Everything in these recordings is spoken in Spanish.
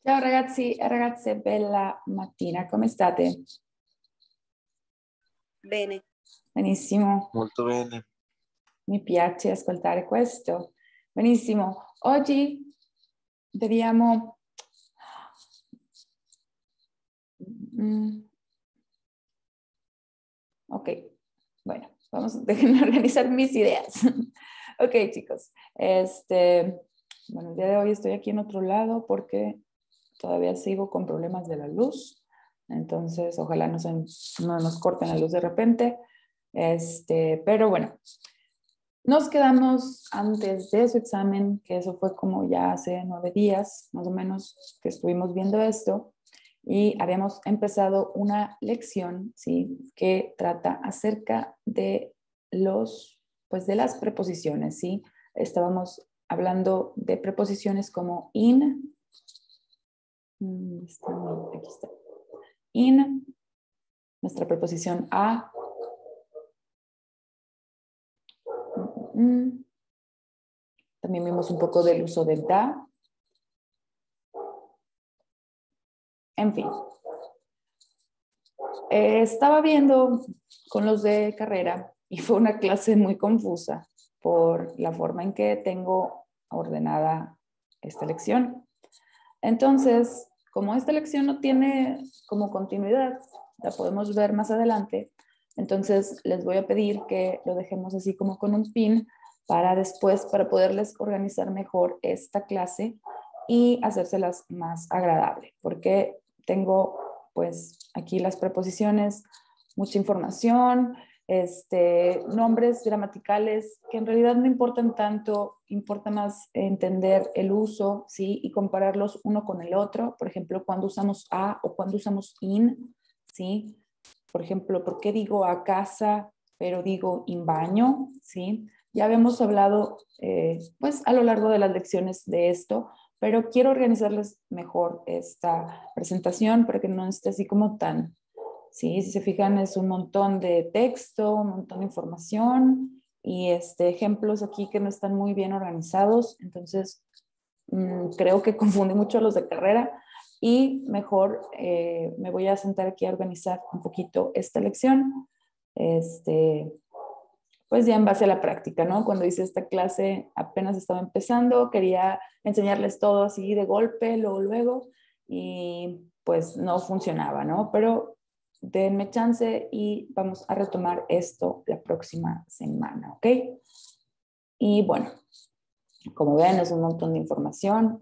Ciao ragazzi e ragazze, bella mattina, come state? Bene. Benissimo, Molto bene. mi piace ascoltare questo. Benissimo, oggi vediamo... Ok, bueno, vamos a organizar mis ideas. Ok, chicos, bueno, el día de hoy estoy aquí en otro lado porque todavía sigo con problemas de la luz. Entonces, ojalá no nos corten la luz de repente. Pero bueno, nos quedamos antes de su examen, que eso fue como ya hace 9 días, más o menos, que estuvimos viendo esto. Y habíamos empezado una lección, ¿sí? Que trata acerca de de las preposiciones, ¿sí? Estábamos hablando de preposiciones como in, aquí está, in, nuestra preposición a, también vimos un poco del uso de da, en fin. Estaba viendo con los de carrera y fue una clase muy confusa por la forma en que tengo ordenada esta lección. Entonces, como esta lección no tiene como continuidad, la podemos ver más adelante, entonces les voy a pedir que lo dejemos así como con un pin para después, para poderles organizar mejor esta clase y hacérselas más agradable, porque tengo pues aquí las preposiciones, mucha información, nombres gramaticales que en realidad no importan tanto, importa más entender el uso, ¿sí? Y compararlos uno con el otro. Por ejemplo, cuando usamos a o cuando usamos in, ¿sí? Por ejemplo, ¿por qué digo a casa, pero digo in baño, ¿sí? Ya habíamos hablado, pues, a lo largo de las lecciones de esto, pero quiero organizarles mejor esta presentación para que no esté así como tan... Sí, si se fijan es un montón de texto, un montón de información y ejemplos aquí que no están muy bien organizados. Entonces, creo que confunde mucho a los de carrera y mejor me voy a sentar aquí a organizar un poquito esta lección. Pues ya en base a la práctica, ¿no? Cuando hice esta clase apenas estaba empezando, quería enseñarles todo así de golpe, luego, y pues no funcionaba, ¿no? Pero denme chance y vamos a retomar esto la próxima semana, ¿ok? Y bueno, como ven, es un montón de información,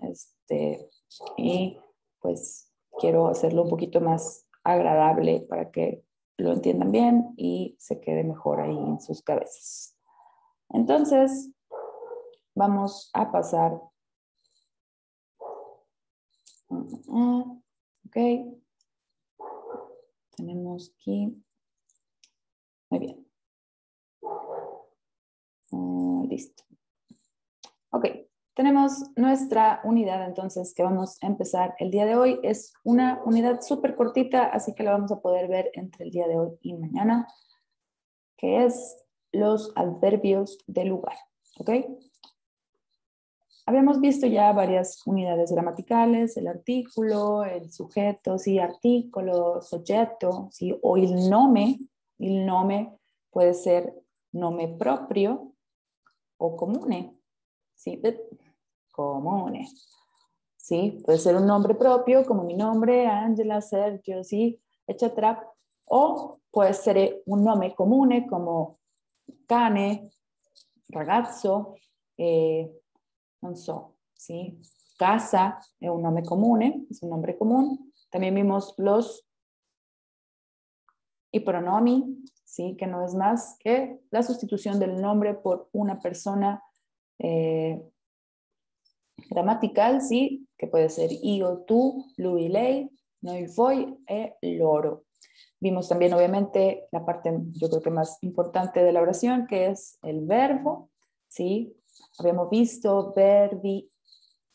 y pues quiero hacerlo un poquito más agradable para que lo entiendan bien y se quede mejor ahí en sus cabezas. Entonces, vamos a pasar. Ok. Tenemos aquí. Muy bien. Listo. Ok. Tenemos nuestra unidad entonces que vamos a empezar el día de hoy. Es una unidad súper cortita, así que la vamos a poder ver entre el día de hoy y mañana, que es los adverbios de lugar. ¿Ok? Habíamos visto ya varias unidades gramaticales, el artículo, el sujeto, sí, artículo, soggetto, sí, o il nome. Il nome puede ser nome proprio o comune, sí, comune, sí, puede ser un nombre propio como mi nombre, Angela, Sergio, sí, etcétera, o puede ser un nome comune como cane, ragazzo, non so, ¿sí? Casa es un nombre común, es un nombre común. También vimos los y pronomi, ¿sí? Que no es más que la sustitución del nombre por una persona gramatical, ¿sí? Que puede ser io, tú, lui, lei, noi, voi e loro. Vimos también, obviamente, la parte, yo creo que más importante de la oración, que es el verbo, ¿sí? Abbiamo visto verbi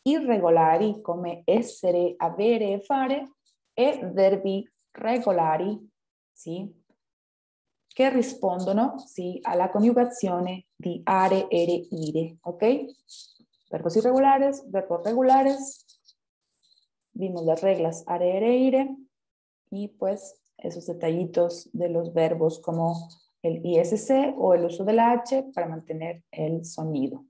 irregolari come essere, avere e fare e verbi regolari, sì, che rispondono, sì, alla coniugazione di are, ere, ire, ok? Verbos irregulares, verbos regulares, vimos las reglas are, ere, ire, y pues esos detallitos de los verbos como el ISC o el uso de la H para mantener el sonido.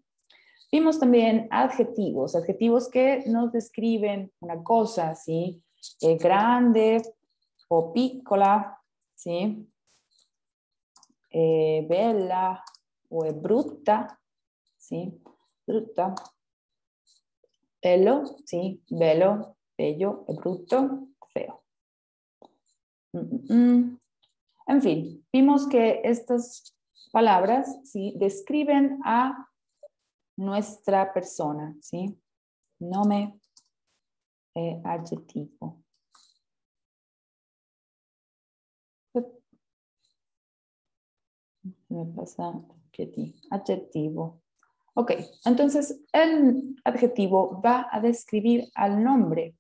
Vimos también adjetivos, adjetivos que nos describen una cosa, ¿sí? Grande o piccola, ¿sí? Bella o brutta, ¿sí? Brutta. Bello, ¿sí? Bello, bello, brutto, feo. En fin, vimos que estas palabras, ¿sí? Describen a nuestra persona, ¿sí? Nome e aggettivo. Me pasa adjetivo. Ok, entonces el adjetivo va a describir al nombre,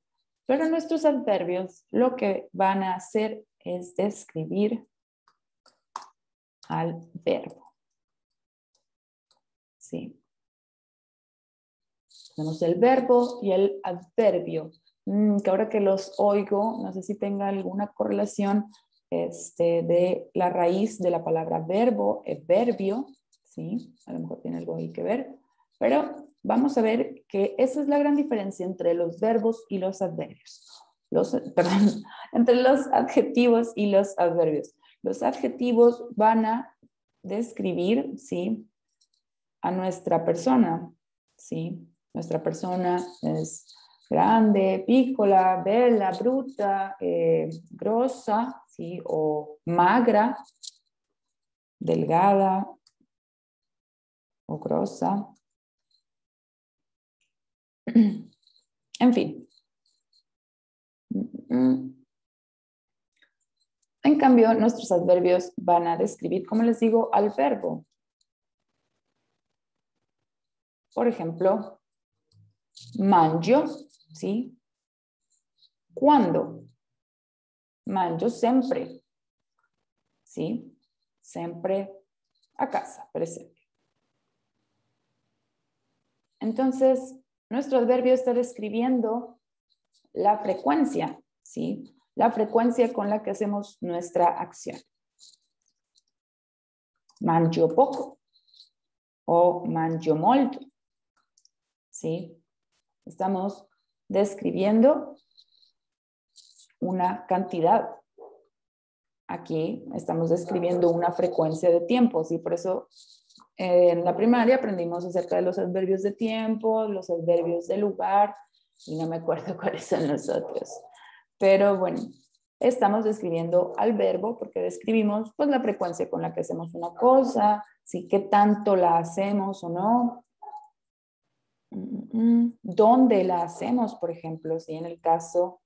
pero nuestros adverbios lo que van a hacer es describir al verbo. Sí. Tenemos el verbo y el adverbio, que ahora que los oigo, no sé si tenga alguna correlación de la raíz de la palabra verbo, verbio, ¿sí? A lo mejor tiene algo ahí que ver, pero vamos a ver que esa es la gran diferencia entre los verbos y los adverbios. Perdón, entre los adjetivos y los adverbios. Los adjetivos van a describir, ¿sí? A nuestra persona, ¿sí? Nuestra persona es grande, piccola, bella, bruta, grossa, ¿sí? O magra, delgada o grossa. En fin. En cambio, nuestros adverbios van a describir, como les digo, al verbo. Por ejemplo, mangio, ¿sí? ¿Cuándo? Mangio sempre, ¿sí? Sempre a casa, presente. Entonces, nuestro adverbio está describiendo la frecuencia, ¿sí? La frecuencia con la que hacemos nuestra acción. Mangio poco o mangio molto, ¿sí? Estamos describiendo una cantidad. Aquí estamos describiendo una frecuencia de tiempo, ¿sí? Por eso en la primaria aprendimos acerca de los adverbios de tiempo, los adverbios de lugar, y no me acuerdo cuáles son los otros. Pero bueno, estamos describiendo al verbo porque describimos pues la frecuencia con la que hacemos una cosa, ¿sí? Qué tanto la hacemos o no. ¿Dónde la hacemos, por ejemplo? ¿Sí? En el caso...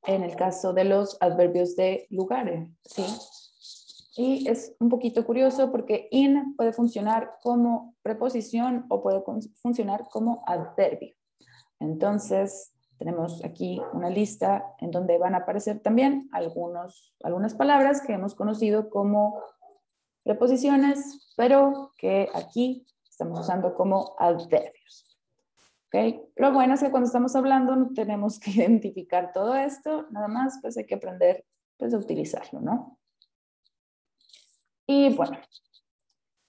en el caso de los adverbios de lugares, ¿sí? Y es un poquito curioso porque in puede funcionar como preposición o puede funcionar como adverbio. Entonces, tenemos aquí una lista en donde van a aparecer también algunas palabras que hemos conocido como preposiciones, pero que aquí estamos usando como adverbios. ¿Okay? Lo bueno es que cuando estamos hablando no tenemos que identificar todo esto, nada más pues hay que aprender pues a utilizarlo, ¿no? Y bueno,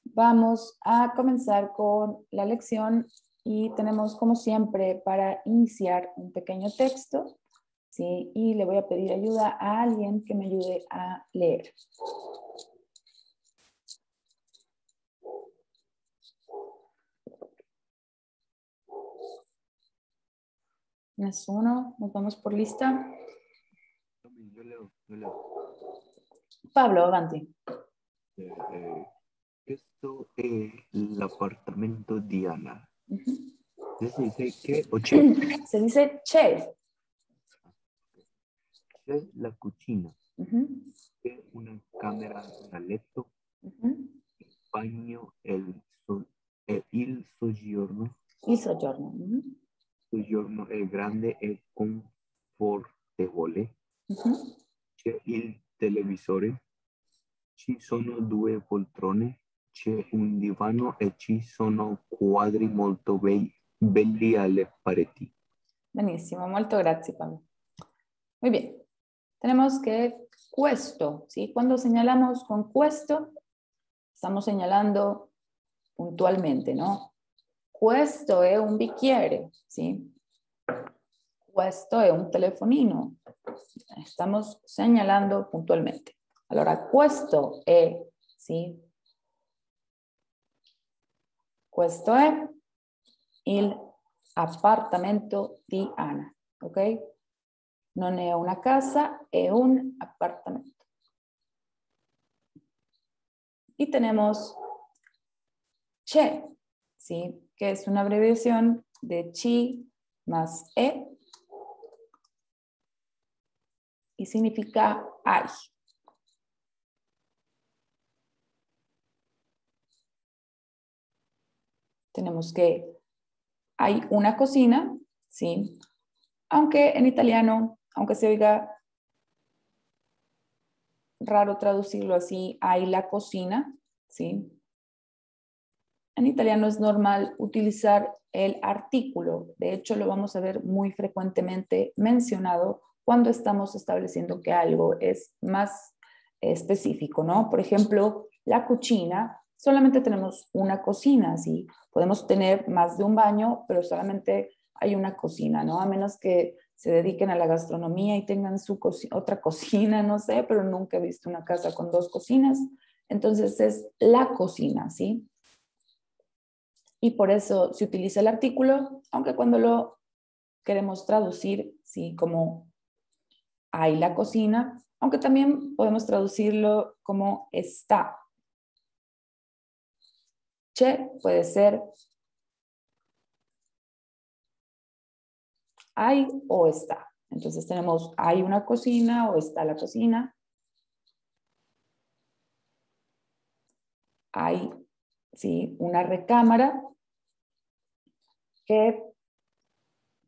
vamos a comenzar con la lección y tenemos como siempre para iniciar un pequeño texto, ¿sí? Y le voy a pedir ayuda a alguien que me ayude a leer. Nessuno, nos vamos por lista. Yo leo. Pablo, avanti. Questo è l'appartamento di Anna. Si dice che o c'è? Se dice c'è. C'è la cucina, c'è una camera da letto, il bagno e il soggiorno. Il soggiorno. Il soggiorno è grande e confortevole. C'è il televisore, ci sono 2 poltrone, c'è un divano e ci sono quadri molto belli alle pareti. Buenísimo, molto grazie, Pablo. Muy bien. Tenemos que questo, ¿sí? Cuando señalamos con questo, estamos señalando puntualmente, ¿no? Questo è un bicchiere, ¿sí? Questo è un telefonino. Estamos señalando puntualmente. Allora, questo è, ¿sí? Questo è il appartamento di Anna, ok? Non è una casa, è un appartamento. Y tenemos c'è, ¿sí? Que es una abreviación de chi más e y significa hay. Tenemos que hay una cocina, ¿sí? Aunque en italiano, aunque se oiga raro traducirlo así, hay la cocina, ¿sí? En italiano es normal utilizar el artículo. De hecho, lo vamos a ver muy frecuentemente mencionado cuando estamos estableciendo que algo es más específico, ¿no? Por ejemplo, la cocina, solamente tenemos una cocina, ¿sí? Podemos tener más de un baño, pero solamente hay una cocina, ¿no? A menos que se dediquen a la gastronomía y tengan su otra cocina, no sé, pero nunca he visto una casa con dos cocinas. Entonces es la cocina, ¿sí? Y por eso se utiliza el artículo, aunque cuando lo queremos traducir, sí, como hay la cocina, aunque también podemos traducirlo como está. C'è puede ser hay o está. Entonces tenemos hay una cocina o está la cocina. Hay, sí, una recámara que,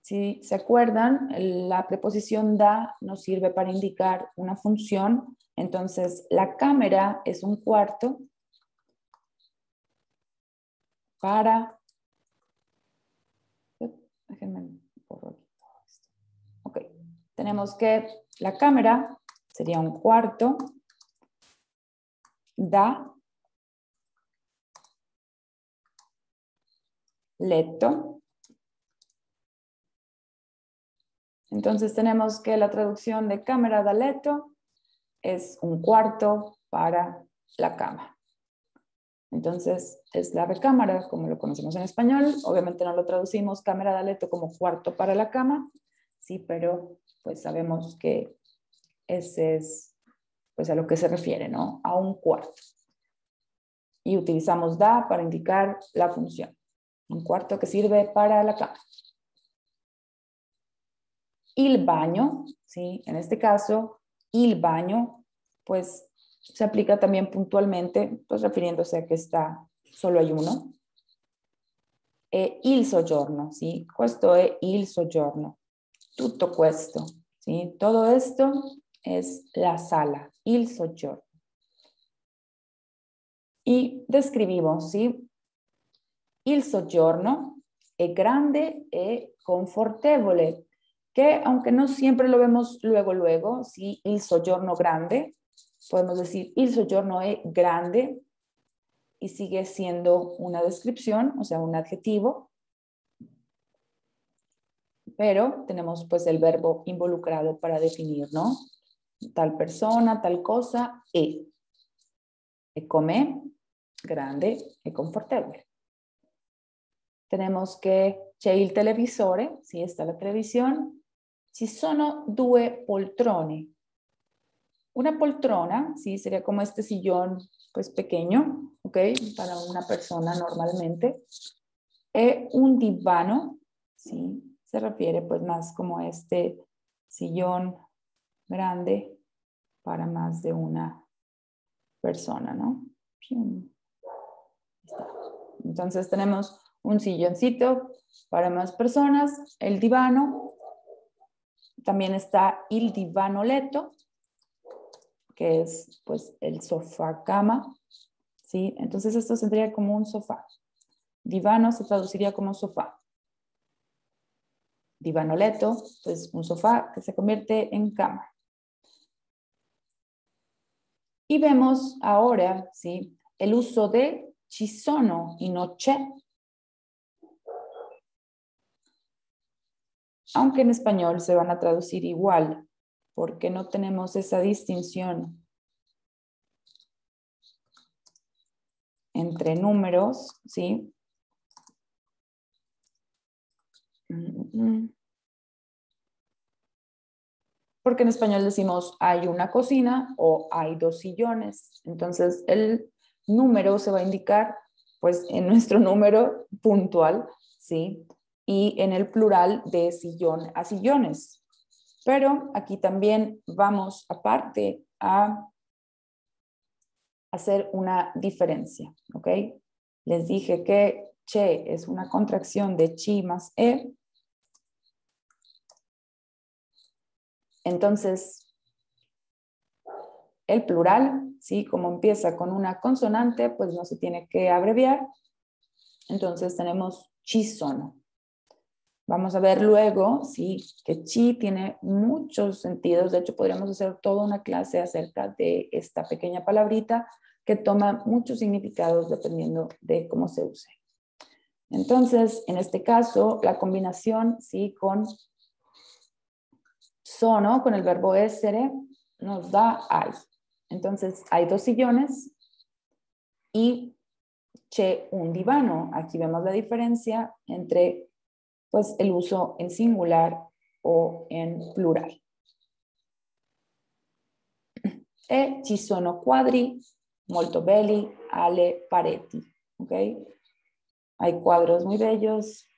si se acuerdan, la preposición da nos sirve para indicar una función. Entonces, la cámara es un cuarto para... Déjenme borrar esto. Ok, tenemos que la cámara sería un cuarto da letto. Entonces tenemos que la traducción de camera da letto es un cuarto para la cama. Entonces es la recámara, como lo conocemos en español. Obviamente no lo traducimos camera da letto como cuarto para la cama, sí, pero pues sabemos que ese es pues a lo que se refiere, ¿no? A un cuarto. Y utilizamos da para indicar la función. Un cuarto que sirve para la cama. Il bagno, ¿sí? En este caso, il bagno, pues se aplica también puntualmente, pues refiriéndose a que solo hay uno. Il soggiorno, ¿sí? Questo è il soggiorno. Tutto questo, ¿sí? Todo esto es la sala, il soggiorno. Y describimos, ¿sí? Il soggiorno è grande e confortevole, que aunque no siempre lo vemos luego, ¿sí? Il soggiorno grande, podemos decir il soggiorno è grande y sigue siendo una descripción, o sea, un adjetivo, pero tenemos pues el verbo involucrado para definir, ¿no? Tal persona, tal cosa, è come, grande e confortevole. Tenemos che c'è il televisore, sì, está la televisión. Ci sono due poltrone. Una poltrona, sí, sería como este sillón, pues pequeño, ¿ok? Para una persona normalmente. Un divano, sí, se refiere pues más como este sillón grande para más de una persona, ¿no? Entonces tenemos un silloncito para más personas, el divano, también está il divano letto, que es pues el sofá cama, ¿sí? Entonces esto sería como un sofá. Divano se traduciría como sofá. Divanoletto, pues un sofá que se convierte en cama. Y vemos ahora, ¿sí?, el uso de ci sono y no c'è. Aunque en español se van a traducir igual, porque no tenemos esa distinción entre números, ¿sí? Porque en español decimos hay una cocina o hay 2 sillones. Entonces el número se va a indicar pues en nuestro número puntual, ¿sí? Y en el plural de sillón a sillones. Pero aquí también vamos aparte a hacer una diferencia, ¿ok? Les dije que che es una contracción de chi más e. Entonces, el plural, ¿sí? Como empieza con una consonante, pues no se tiene que abreviar. Entonces tenemos ci sono. Vamos a ver luego, sí, que chi tiene muchos sentidos. De hecho, podríamos hacer toda una clase acerca de esta pequeña palabrita que toma muchos significados dependiendo de cómo se use. Entonces, en este caso, la combinación, sí, con sono, con el verbo essere, nos da hay. Entonces, hay 2 sillones y c'è un divano. Aquí vemos la diferencia entre pues, el uso en singular o en plural. E ci sono quadri molto belli alle pareti. ¿Okay? Hay cuadros muy bellos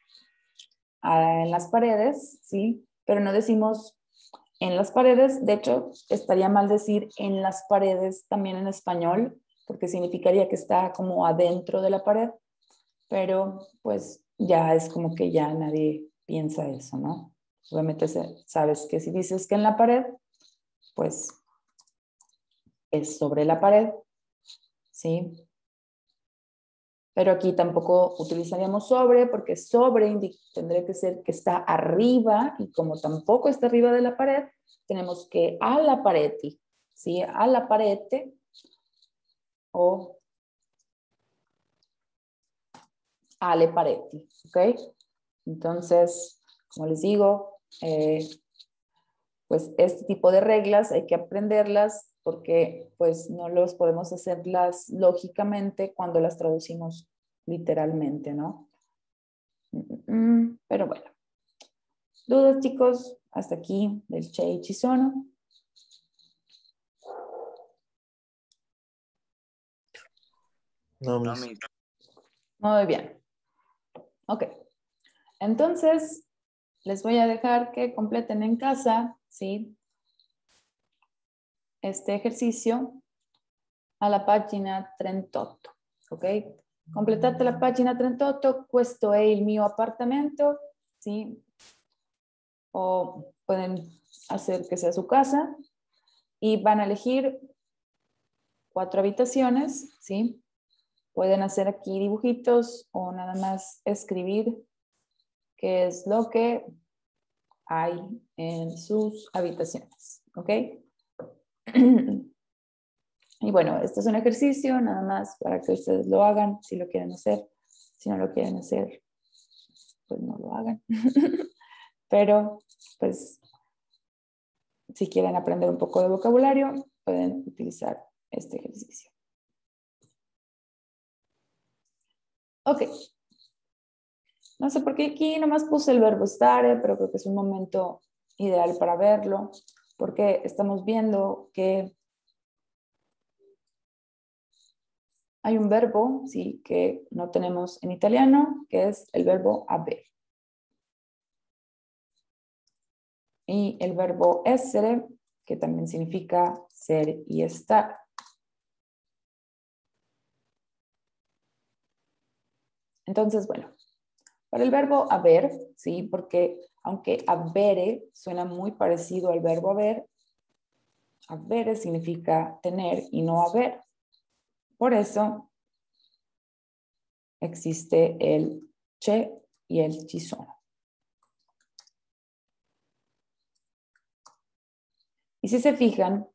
en las paredes, ¿sí? Pero no decimos en las paredes. De hecho, estaría mal decir en las paredes también en español, porque significaría que está como adentro de la pared, pero pues ya es como que ya nadie piensa eso, ¿no? Obviamente sabes que si dices que en la pared, pues es sobre la pared, ¿sí? Pero aquí tampoco utilizaríamos sobre, porque sobre tendría que ser que está arriba, y como tampoco está arriba de la pared, tenemos que a la pareti, ¿sí? A la parete o alle pareti, ¿ok? Entonces, como les digo, pues este tipo de reglas hay que aprenderlas porque pues no los podemos hacerlas lógicamente cuando las traducimos literalmente, ¿no? Pero bueno. ¿Dudas, chicos? Hasta aquí del che y ci sono. No, miss. Muy bien. Ok. Entonces, les voy a dejar que completen en casa, ¿sí?, este ejercicio a la página 38, ok? Completate la pagina 38, questo è il mio appartamento, ¿sí? O pueden hacer que sea su casa y van a elegir 4 habitaciones, ¿sí? Pueden hacer aquí dibujitos o nada más escribir qué es lo que hay en sus habitaciones, ¿ok? Y bueno, este es un ejercicio nada más para que ustedes lo hagan si lo quieren hacer. Si no lo quieren hacer, pues no lo hagan. Pero, pues, si quieren aprender un poco de vocabulario, pueden utilizar este ejercicio. Ok. No sé por qué aquí nomás puse el verbo stare, pero creo que es un momento ideal para verlo, porque estamos viendo que hay un verbo, sí, que no tenemos en italiano, que es el verbo haber. Y el verbo essere, que también significa ser y estar. Entonces, bueno, para el verbo haber, sí, porque aunque habere suena muy parecido al verbo haber, habere significa tener y no haber. Por eso existe el che y el ci sono. Y si se fijan,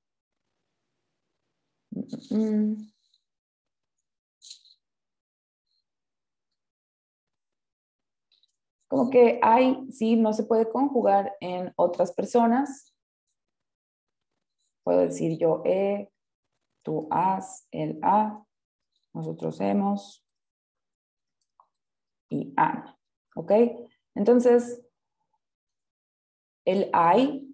como que hay, sí, no se puede conjugar en otras personas. Puedo decir yo tú has, él ha, nosotros hemos y han. ¿Ok? Entonces, el hay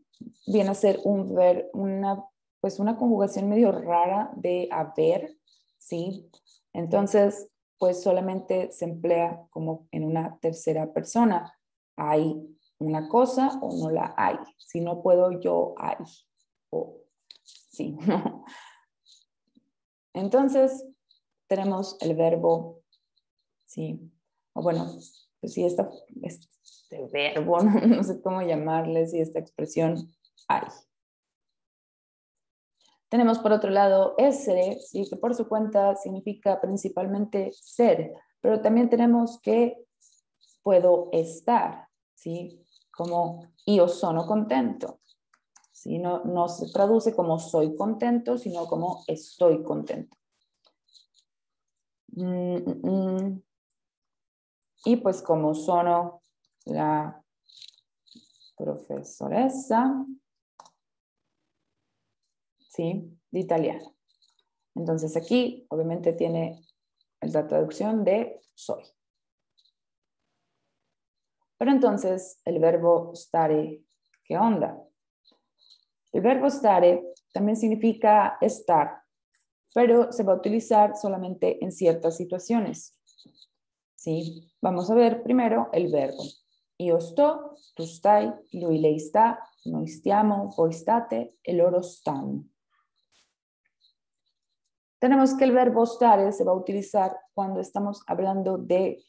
viene a ser una conjugación medio rara de haber, ¿sí? Entonces, pues solamente se emplea como en una tercera persona. Hay una cosa o no la hay. Si no puedo, yo hay. O sí, no. Entonces, tenemos el verbo, sí. O bueno, pues sí, este verbo, no sé cómo llamarle, sí, esta expresión hay. Tenemos por otro lado essere, ¿sí? Que por su cuenta significa principalmente ser, pero también tenemos que puedo estar, ¿sí? Como io sono contento. ¿Sí? No se traduce como soy contento, sino como estoy contento. Y pues como sono la professoressa, ¿sí? De italiano. Entonces aquí obviamente tiene la traducción de soy. Pero entonces el verbo stare, ¿qué onda? El verbo stare también significa estar, pero se va a utilizar solamente en ciertas situaciones. ¿Sí? Vamos a ver primero el verbo. Io sto, tu stai, lui lei sta, noi stiamo, voi state e loro stanno. Tenemos que el verbo stare se va a utilizar cuando estamos hablando de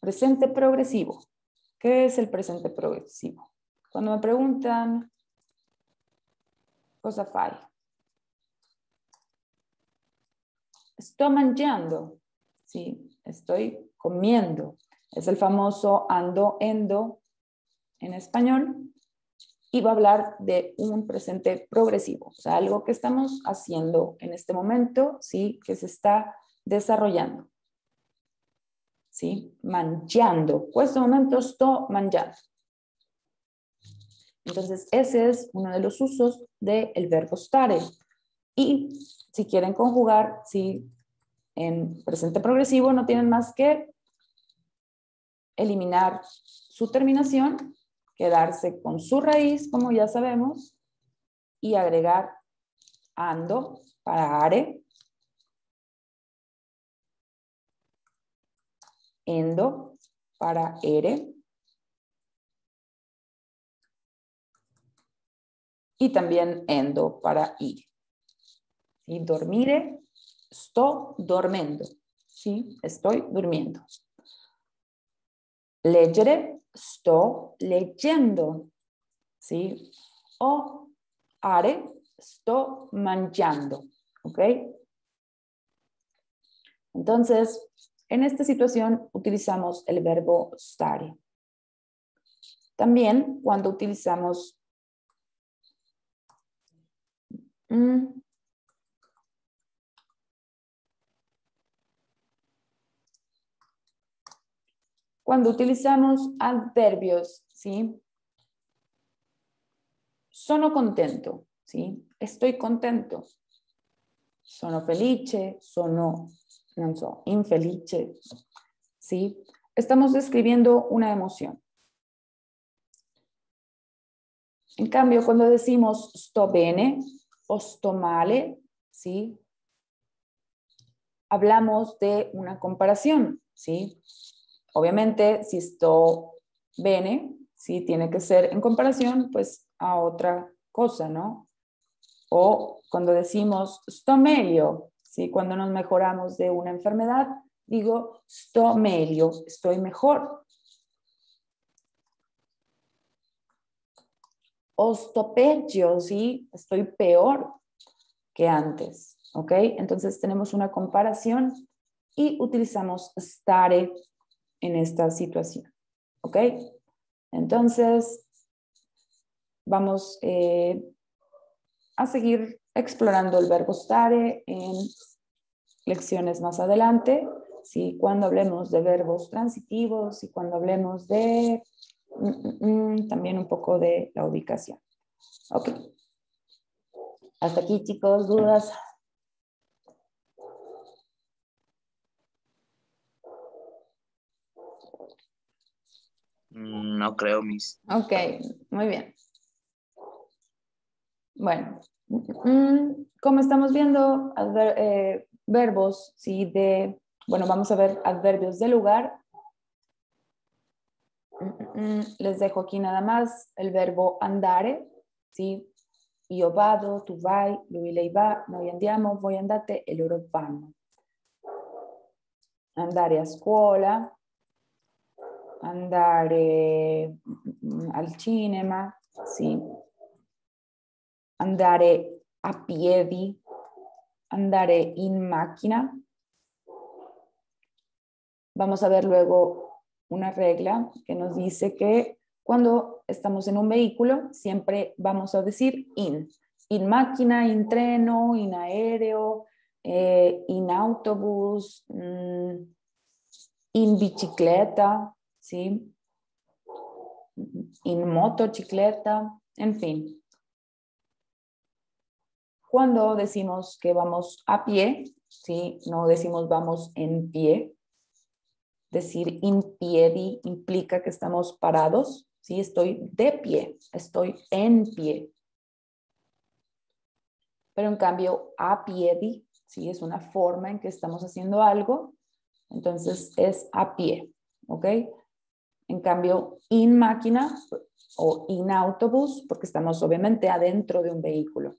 presente progresivo. ¿Qué es el presente progresivo? Cuando me preguntan, cosa fai? Sto mangiando. Sí, estoy comiendo. Es el famoso ando, endo en español. Y va a hablar de un presente progresivo. O sea, algo que estamos haciendo en este momento, ¿sí? Que se está desarrollando. ¿Sí? Mangiando. En este momento sto mangiando. Entonces, ese es uno de los usos del verbo stare. Y si quieren conjugar, ¿sí? En presente progresivo no tienen más que eliminar su terminación, quedarse con su raíz, como ya sabemos, y agregar ando para are, endo para ere, y también endo para ir. ¿Sí? Dormire, sto dormendo. ¿Sí? Estoy durmiendo. Leggere, sto leyendo. ¿Sí? O are, sto mangiando. ¿Ok? Entonces, en esta situación utilizamos el verbo stare. También cuando utilizamos cuando utilizamos adverbios, ¿sí? Sono contento, ¿sí? Estoy contento. Sono felice, sono, non so, infelice, ¿sí? Estamos describiendo una emoción. En cambio, cuando decimos sto bene o sto male, ¿sí? Hablamos de una comparación, ¿sí? Obviamente, si sto bene, ¿sí? Tiene que ser en comparación, pues, a otra cosa, ¿no? O cuando decimos sto meglio, ¿sí? Cuando nos mejoramos de una enfermedad, digo sto meglio, estoy mejor. O sto peggio, ¿sí? Estoy peor que antes, ¿ok? Entonces tenemos una comparación y utilizamos stare en esta situación. ¿Ok? Entonces, vamos a seguir explorando el verbo stare en lecciones más adelante, ¿sí? Cuando hablemos de verbos transitivos y cuando hablemos de también un poco de la ubicación. Ok. Hasta aquí, chicos, ¿dudas? No creo, Miss. Ok, muy bien. Bueno, como estamos viendo, verbos, ¿sí? Bueno, vamos a ver adverbios de lugar. Les dejo aquí nada más el verbo andare, ¿sí? Io vado, tu vai, lui, lei va, noi andiamo, voi andate e loro vanno. Andare a scuola, andare al cinema, sì. Andare a piedi, andare in macchina. Vamos a ver luego una regla que nos dice que cuando estamos en un vehículo siempre vamos a decir in máquina, in treno, in aereo, in autobús, in bicicleta, ¿sí? In motocicleta, en fin. Cuando decimos que vamos a pie, ¿sí? No decimos vamos en pie. Decir in piedi implica que estamos parados, ¿sí? Estoy de pie, estoy en pie. Pero en cambio, a piedi, ¿sí? Es una forma en que estamos haciendo algo, entonces es a pie, ¿ok? En cambio, in máquina o in autobús, porque estamos obviamente adentro de un vehículo.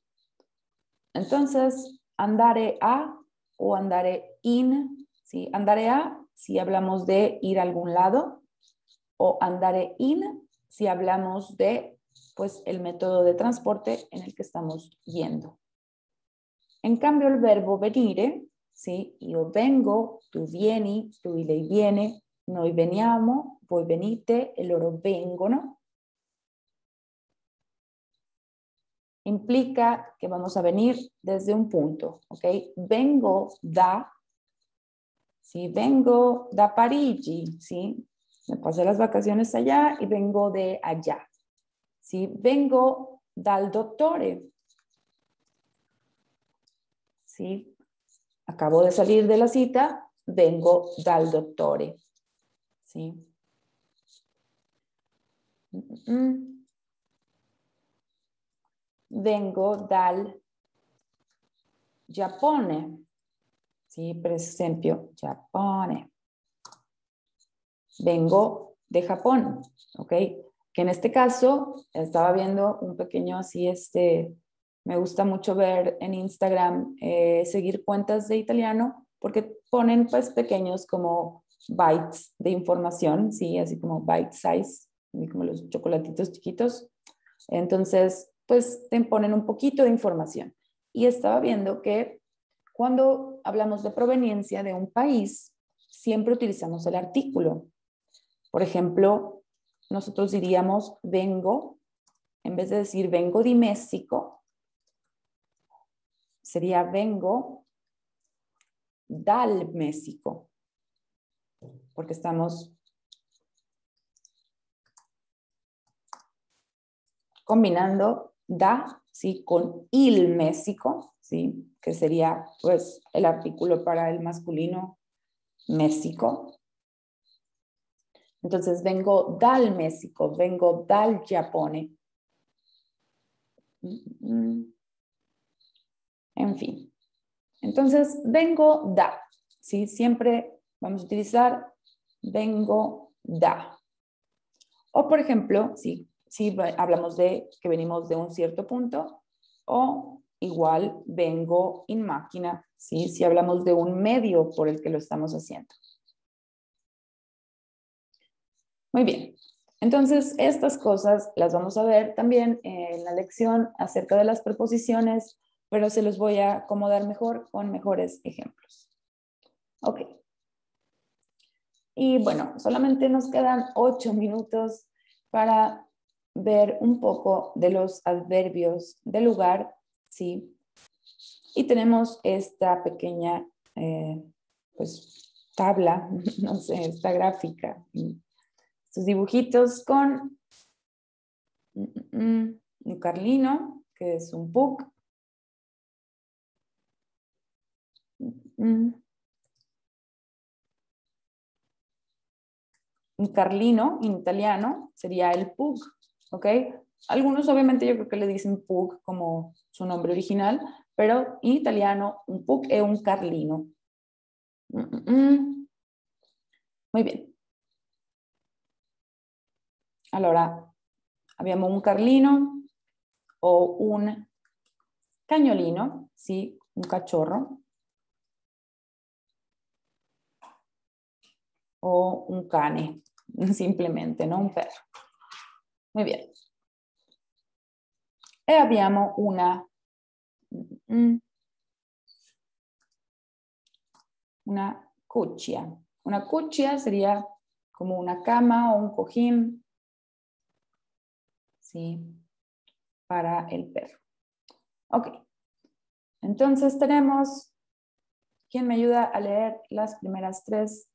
Entonces, andare a o andare in, ¿sí? Andare a si hablamos de ir a algún lado o andare in si hablamos de, pues, el método de transporte en el que estamos yendo. En cambio, el verbo venire, ¿sí? Io vengo, tu vieni, tu lei viene, noi veniamo, voi venite e loro vengono. Implica que vamos a venir desde un punto, ¿ok? Vengo da, ¿sí? Vengo da Parigi, ¿sí? Me pasé las vacaciones allá y vengo de allá, ¿sí? Vengo dal dottore, ¿sí? Acabo de salir de la cita, vengo dal dottore, ¿sí? Vengo dal Giappone, ¿sí? Per esempio, Giappone. Vengo de Japón, ¿ok? Que en este caso estaba viendo un pequeño así, me gusta mucho ver en Instagram, seguir cuentas de italiano, porque ponen pues pequeños como bytes de información, ¿sí? Así como bite size, como los chocolatitos chiquitos. Entonces, pues te ponen un poquito de información. Y estaba viendo que cuando hablamos de proveniencia de un país, siempre utilizamos el artículo. Por ejemplo, nosotros diríamos vengo, en vez de decir vengo de México, sería vengo dal México, porque estamos combinando da, ¿sí? Con il México, ¿sí? Que sería pues el artículo para el masculino México. Entonces vengo dal México, vengo dal Giappone. En fin. Entonces vengo da, ¿sí? Siempre vamos a utilizar vengo da. O por ejemplo, si hablamos de que venimos de un cierto punto, o igual vengo in máquina, ¿sí? Si hablamos de un medio por el que lo estamos haciendo. Muy bien. Entonces, estas cosas las vamos a ver también en la lección acerca de las preposiciones, pero se los voy a acomodar mejor con mejores ejemplos. Ok, Y bueno, solamente nos quedan 8 minutos para ver un poco de los adverbios de lugar, ¿sí? Y tenemos esta pequeña, pues, tabla, no sé, esta gráfica, estos dibujitos con un carlino, que es un pug, un carlino en italiano sería el pug, ¿ok? Algunos obviamente yo creo que le dicen pug como su nombre original, pero en italiano un pug es un carlino. Muy bien. Allora, abbiamo un carlino o un cagnolino, sì, un cachorro, o un cane, simplemente, no un perro. Muy bien. E abbiamo una cuccia. Una cuccia sería como una cama o un cojín, ¿sí? Para el perro. Ok. Entonces tenemos, ¿quién me ayuda a leer los primeros tres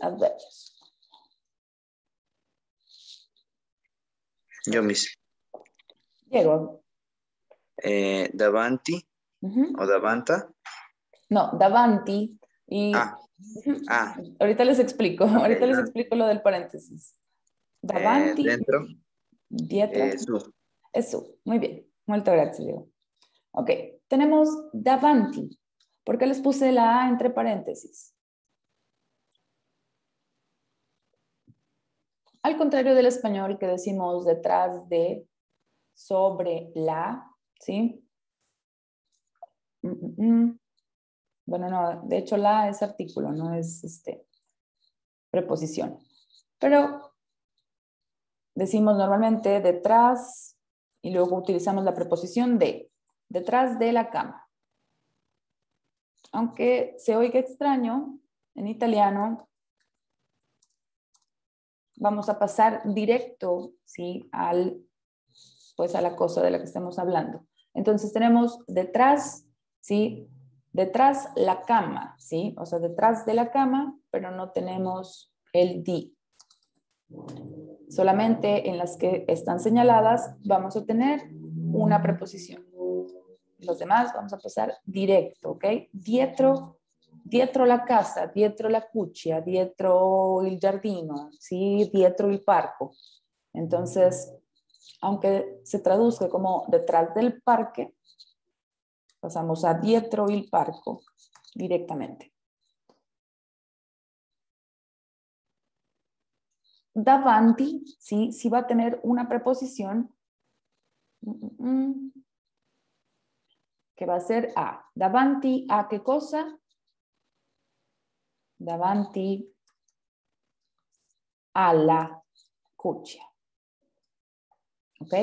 adverbios? Yo mismo. Diego. Davanti o davanta. No, davanti. Y ahorita les explico, Okay, ahorita les explico lo del paréntesis. Davanti, dentro. dietro, Su. eso, muy bien, molto grazie, Diego. Ok, tenemos davanti. ¿Por qué les puse la A entre paréntesis? Al contrario del español que decimos detrás de, sobre la, ¿sí? Bueno, no, de hecho la es artículo, no es preposición. Pero decimos normalmente detrás y luego utilizamos la preposición de, detrás de la cama. Aunque se oiga extraño, en italiano vamos a pasar directo, ¿sí? Pues a la cosa de la que estamos hablando. Entonces tenemos detrás, ¿sí? Detrás la cama, ¿sí? O sea, detrás de la cama, pero no tenemos el di. Solamente en las que están señaladas vamos a tener una preposición. Los demás vamos a pasar directo, ¿ok? Dietro la casa, dietro la cuccia, dietro il giardino, ¿sí? Dietro il parco. Entonces, aunque se traduzca como detrás del parque, pasamos a dietro il parco directamente. Davanti, ¿sí? Sí va a tener una preposición que va a ser a. Davanti a qué cosa? Davanti alla cuccia. ¿Ok?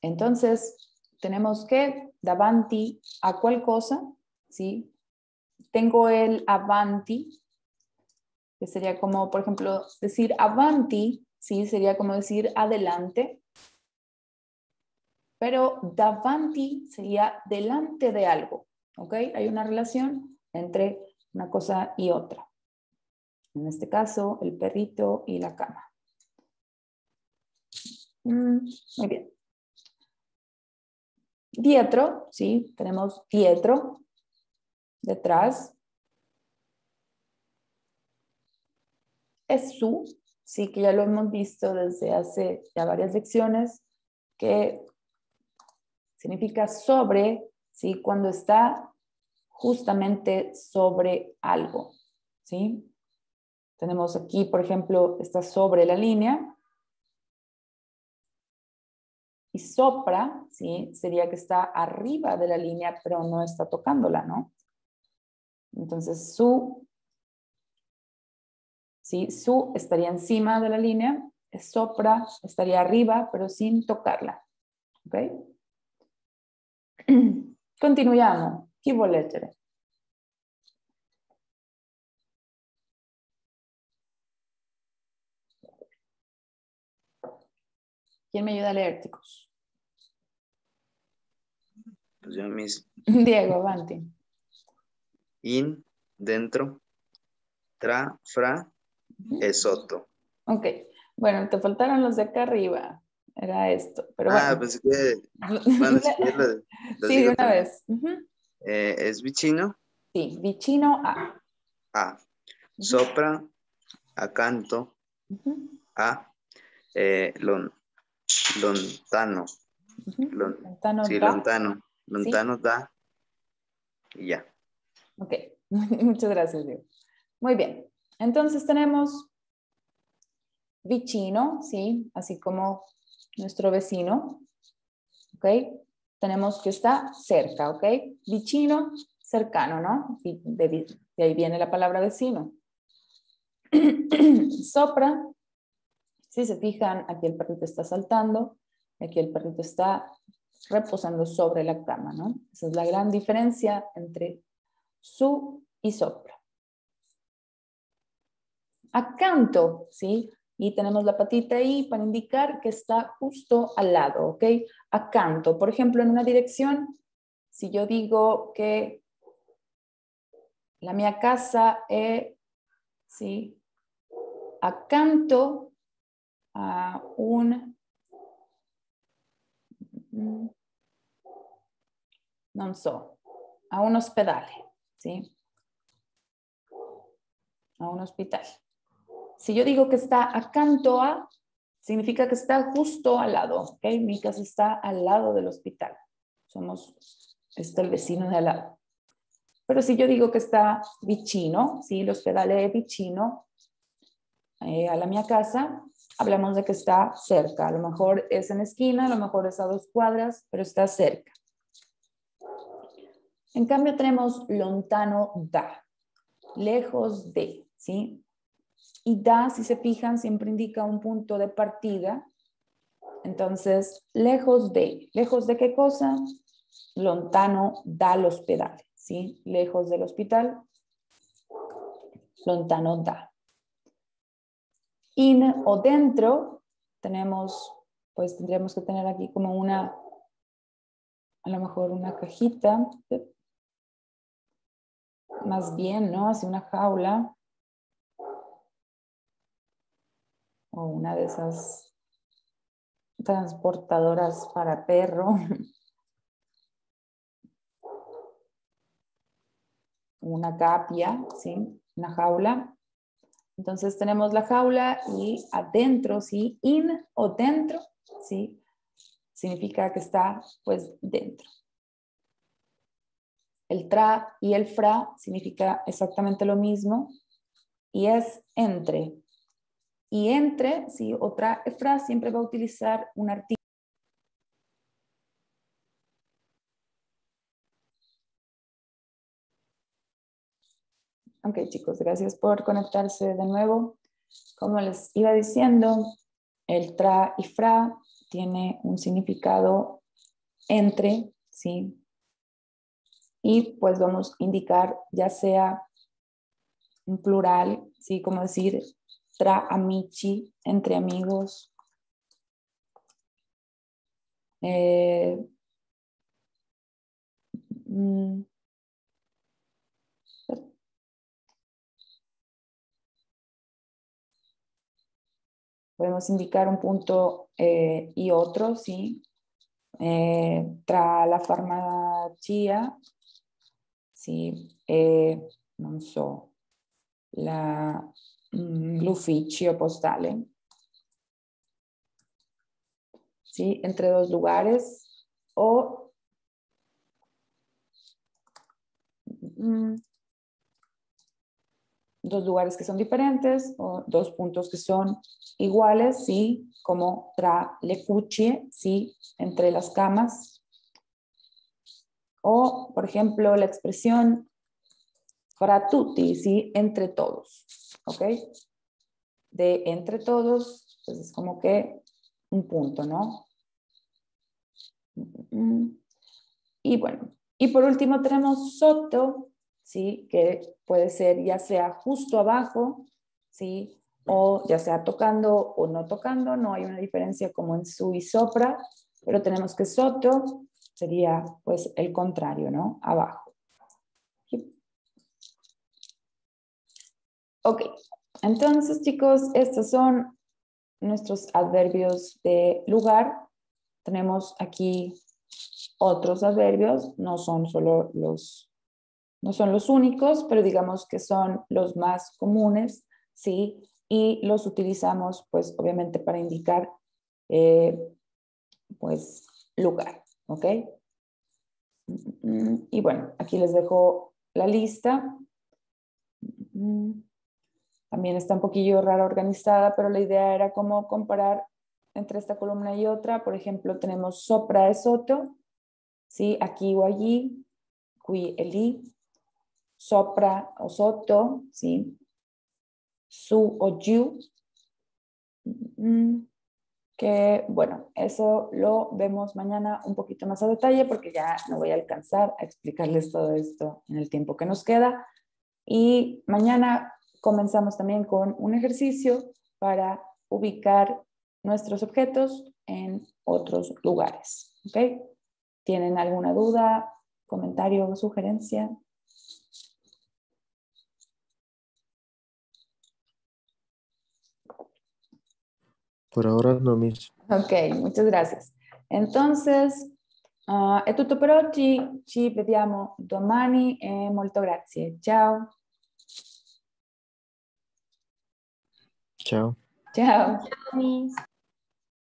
Entonces, tenemos que davanti a cuál cosa, ¿sí? Tengo el avanti, que sería como, por ejemplo, decir avanti, ¿sí? Sería como decir adelante. Pero davanti sería delante de algo, ¿ok? Hay una relación entre una cosa y otra. En este caso, el perrito y la cama. Muy bien. Dietro, ¿sí? Tenemos dietro, detrás. Es su, sí, que ya lo hemos visto desde hace ya varias lecciones, que significa sobre, ¿sí? Cuando está justamente sobre algo, ¿sí? Tenemos aquí, por ejemplo, está sobre la línea. Y sopra, ¿sí? Sería que está arriba de la línea, pero no está tocándola, ¿no? Entonces, ¿sí? Su estaría encima de la línea, sopra estaría arriba, pero sin tocarla. ¿Ok? Continuiamo. Chi vuol leggere? ¿Quién me ayuda a leer, chicos? Pues yo mismo. Diego, avante. In, dentro. Tra, fra, esoto. Ok. Bueno, te faltaron los de acá arriba. Era esto, pero bueno. Pues que, bueno, si quieres los Sí, de digo una también. vez. Ujú. Es vicino. Sí, vicino a. A. Sopra, acanto. Ujú, A. Lontano. ujú. Lon- Lontano sí, da. lontano. Sí, Lontano da. Y ya. ok. Muchas gracias, Diego. Muy bien. Entonces tenemos vicino, sí, así como nuestro vecino, ¿ok? Tenemos que está cerca, ¿ok? Vicino, cercano, ¿no? Y de ahí viene la palabra vecino. Sopra, si se fijan, aquí el perrito está saltando, aquí el perrito está reposando sobre la cama, ¿no? Esa es la gran diferencia entre su y sopra. Acanto, ¿sí? Y tenemos la patita ahí para indicar que está justo al lado, ¿ok? Acanto, por ejemplo, en una dirección, si yo digo que la mia casa è, ¿sí? Accanto a non so, a un ospedale, ¿sí? A un hospital. Si yo digo que está accanto a, significa que está justo al lado, ¿ok? Mi casa está al lado del hospital. Está el vecino de al lado. Pero si yo digo que está vicino, ¿sí? L'ospedale è vicino a la mia casa, hablamos de que está cerca. A lo mejor es en la esquina, a lo mejor es a 2 cuadras, pero está cerca. En cambio tenemos lontano da, lejos de, ¿sí? Y da, si se fijan, siempre indica un punto de partida. Entonces, lejos de qué cosa? Lontano dall'ospedale, ¿sí? Lejos del hospital, lontano da. In o dentro, tendríamos que tener aquí como a lo mejor una cajita, más bien, ¿no? Así una jaula, o una de esas transportadoras para perro, una capia, ¿sí? Una jaula. Entonces tenemos la jaula y adentro, ¿sí? In o dentro, ¿sí? Significa que está, pues, dentro. El tra y el fra significa exactamente lo mismo y es entre. Y entre, ¿sí? Otra fra siempre va a utilizar un artículo. Ok, chicos, gracias por conectarse de nuevo. Como les iba diciendo, el tra y fra tiene un significado entre, ¿sí? Y pues vamos a indicar ya sea un plural, ¿sí? Como decir tra amici, entre amigos. Podemos indicar un punto y otro, ¿sí? Tra la farmacia, sì, non so, l'ufficio postale, ¿sí? Entre 2 lugares o dos lugares que son diferentes o 2 puntos que son iguales, ¿sí? Como tra le cuccie, ¿sí? Entre las camas. O, por ejemplo, la expresión fra tutti, ¿sí? Entre todos, ¿ok? De entre todos, pues es como que un punto, ¿no? Y bueno, y por último tenemos sotto, ¿sí? Que puede ser ya sea justo abajo, ¿sí? o ya sea tocando o no tocando, no hay una diferencia como en su y sopra, pero tenemos que sotto sería pues el contrario, ¿no? Abajo. Ok, entonces chicos, estos son nuestros adverbios de lugar. Tenemos aquí otros adverbios, no son los únicos, pero digamos que son los más comunes, ¿sí? Y los utilizamos, pues, obviamente para indicar, pues, lugar, ¿ok? Y bueno, aquí les dejo la lista. También está un poquillo rara organizada, pero la idea era como comparar entre esta columna y otra. Por ejemplo, tenemos sopra e sotto, ¿sí? Aquí o allí, qui e lì, sopra o sotto, ¿sí? Su o giù. Que bueno, eso lo vemos mañana un poquito más a detalle porque ya no voy a alcanzar a explicarles todo esto en el tiempo que nos queda. Y mañana comenzamos también con un ejercicio para ubicar nuestros objetos en otros lugares. ¿Ok? ¿Tienen alguna duda, comentario o sugerencia? Por ahora no, Miss. Ok, muchas gracias. Entonces, è tutto per oggi. Ci vediamo domani e molto grazie. Ciao. Chao. Ciao. Miss.